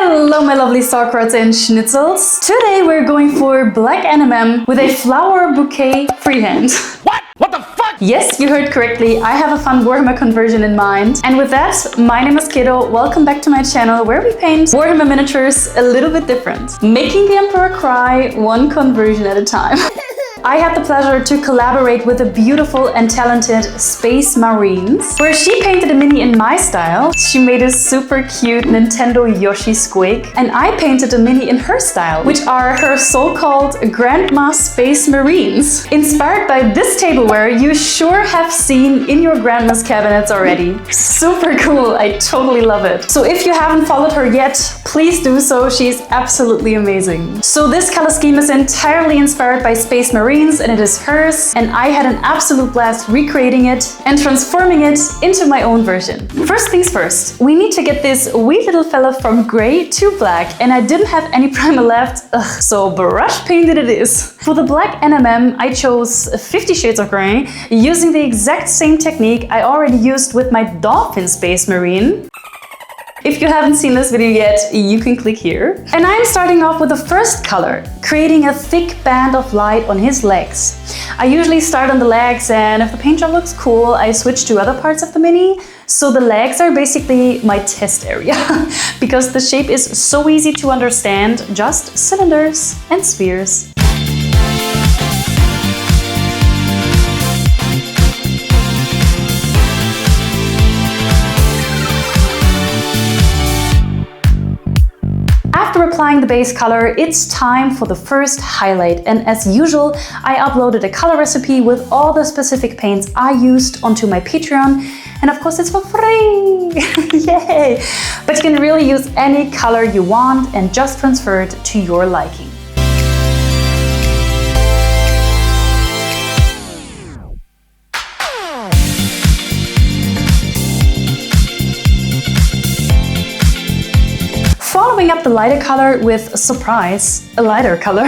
Hello my lovely sauerkrauts and schnitzels. Today we're going for black NMM with a flower bouquet freehand. What? What the fuck? Yes, you heard correctly. I have a fun Warhammer conversion in mind. And with that, my name is Kiddo. Welcome back to my channel where we paint Warhammer miniatures a little bit different. Making the Emperor cry one conversion at a time. I had the pleasure to collaborate with the beautiful and talented Space Marines, where she painted a mini in my style. She made a super cute Nintendo Yoshi squig, and I painted a mini in her style, which are her so-called Grandma Space Marines. Inspired by this tableware you sure have seen in your grandma's cabinets already. Super cool, I totally love it. So if you haven't followed her yet, please do so, she's absolutely amazing. So this color scheme is entirely inspired by Space Marines, and it is hers, and I had an absolute blast recreating it and transforming it into my own version. First things first, we need to get this wee little fella from gray to black, and I didn't have any primer left, so brush painted it is. For the black NMM, I chose 50 shades of gray, using the exact same technique I already used with my Dolphin Space Marine. If you haven't seen this video yet, you can click here. And I'm starting off with the first color, creating a thick band of light on his legs. I usually start on the legs, and if the paint job looks cool, I switch to other parts of the mini. So the legs are basically my test area, because the shape is so easy to understand, just cylinders and spheres. After applying the base color, it's time for the first highlight, and as usual, I uploaded a color recipe with all the specific paints I used onto my Patreon, and of course it's for free! Yay! But you can really use any color you want and just transfer it to your liking. Following up the lighter color with, surprise, a lighter color,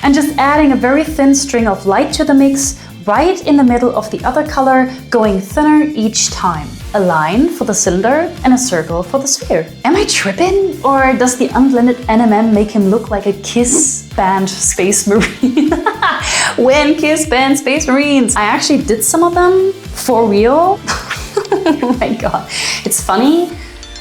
and just adding a very thin string of light to the mix, right in the middle of the other color, going thinner each time. A line for the cylinder and a circle for the sphere. Am I tripping? Or does the unblended NMM make him look like a Kiss Band Space Marine? When Kiss Band Space Marines! I actually did some of them, for real. Oh my god, it's funny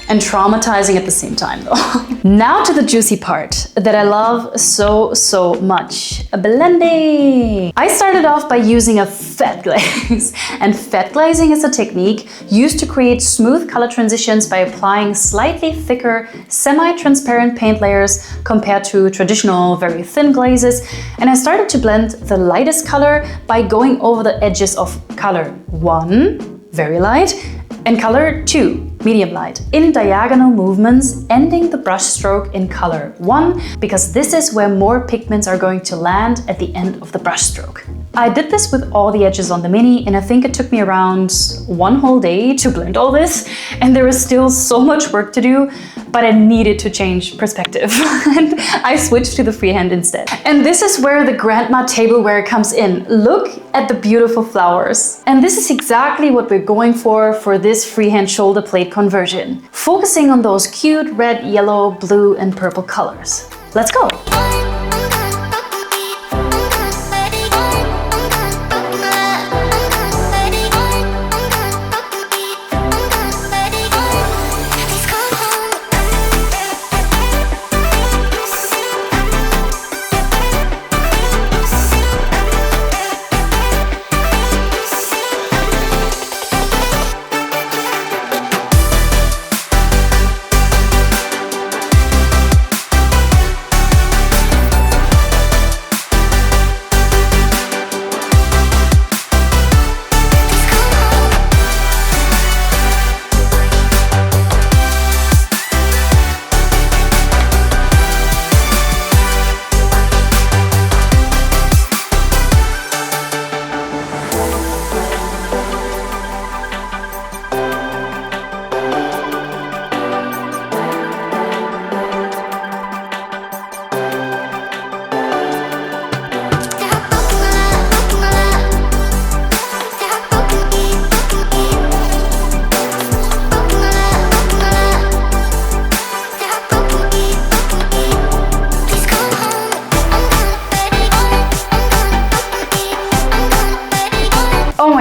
and traumatizing at the same time though. Now to the juicy part that I love so much, blending. I started off by using a fat glaze, and fat glazing is a technique used to create smooth color transitions by applying slightly thicker, semi-transparent paint layers compared to traditional, very thin glazes, and I started to blend the lightest color by going over the edges of color 1, very light, and color 2, medium light, in diagonal movements, ending the brush stroke in color 1, because this is where more pigments are going to land at the end of the brush stroke. I did this with all the edges on the mini, and I think it took me around one whole day to blend all this, and there is still so much work to do, but I needed to change perspective, and I switched to the freehand instead. And this is where the grandma tableware comes in. Look at the beautiful flowers. And this is exactly what we're going for this freehand shoulder plate conversion, focusing on those cute red, yellow, blue, and purple colors. Let's go!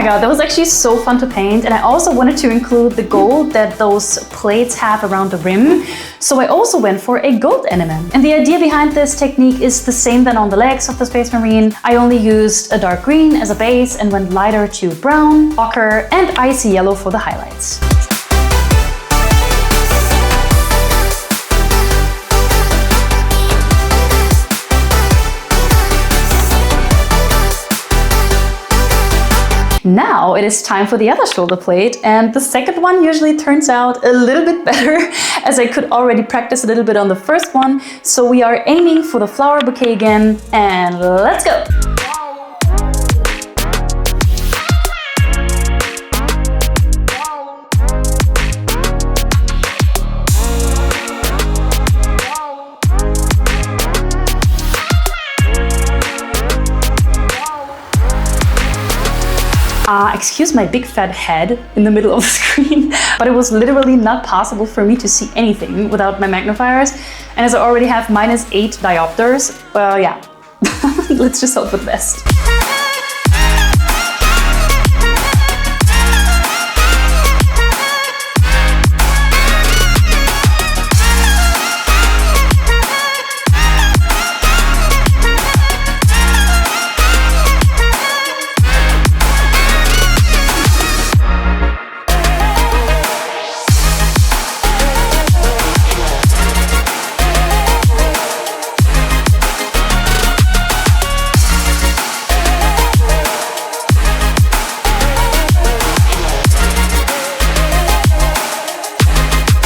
my god, that was actually so fun to paint, and I also wanted to include the gold that those plates have around the rim, so I also went for a gold NMM. And the idea behind this technique is the same than on the legs of the Space Marine. I only used a dark green as a base and went lighter to brown, ochre, and icy yellow for the highlights. Now it is time for the other shoulder plate, and the second one usually turns out a little bit better as I could already practice a little bit on the first one. So we are aiming for the flower bouquet again, and let's go! Excuse my big fat head in the middle of the screen, but it was literally not possible for me to see anything without my magnifiers. And as I already have -8 diopters, well, yeah, let's just hope for the best.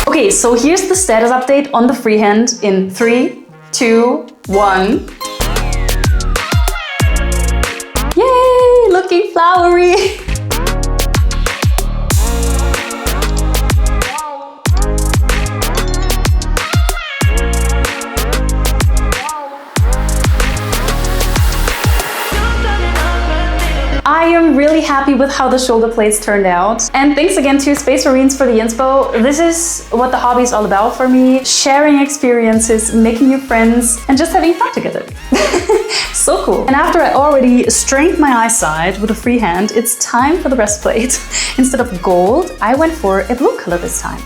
Okay, so here's the status update on the freehand in 3, 2, 1. Yay! Looking flowery! I am really happy with how the shoulder plates turned out. And thanks again to Space Marines for the inspo. This is what the hobby is all about for me. Sharing experiences, making new friends, and just having fun together. So cool. And after I already strained my eyesight with a freehand, it's time for the breastplate. Instead of gold, I went for a blue color this time.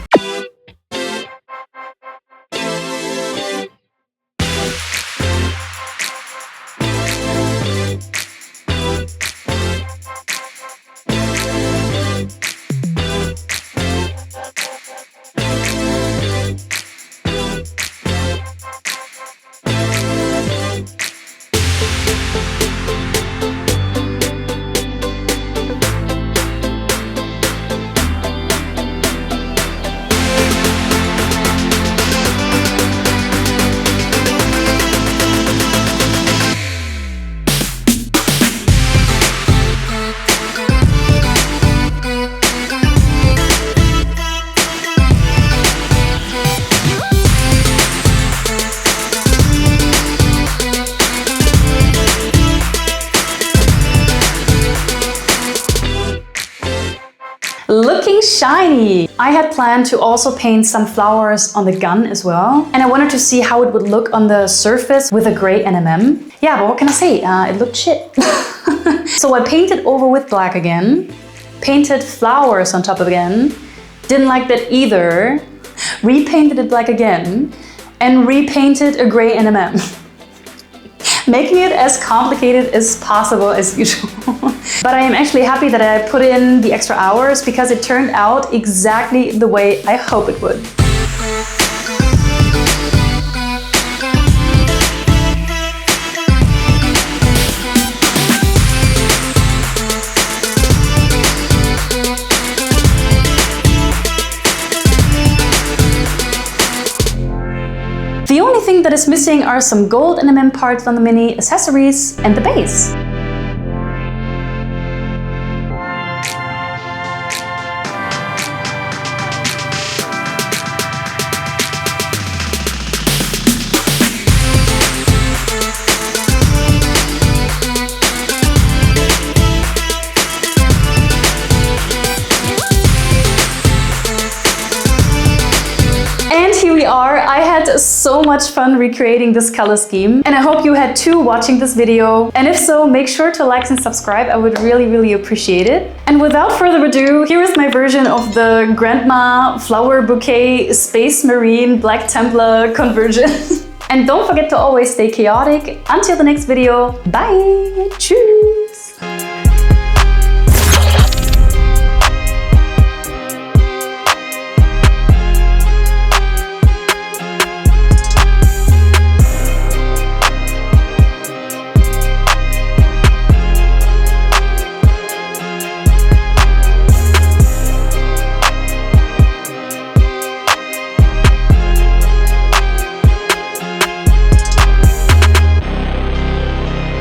Looking shiny! I had planned to also paint some flowers on the gun as well, and I wanted to see how it would look on the surface with a gray NMM. Yeah, but what can I say? It looked shit. So I painted over with black again, painted flowers on top again, didn't like that either, repainted it black again, and repainted a gray NMM. Making it as complicated as possible as usual. But I am actually happy that I put in the extra hours because it turned out exactly the way I hope it would. The only thing that is missing are some gold NMM parts on the mini, accessories, and the base. Here we are. I had so much fun recreating this color scheme, and I hope you had too watching this video. And if so, make sure to like and subscribe. I would really appreciate it. And without further ado, here is my version of the Grandma Flower Bouquet Space Marine Black Templar conversion. And don't forget to always stay chaotic. Until the next video, bye! Tschüss!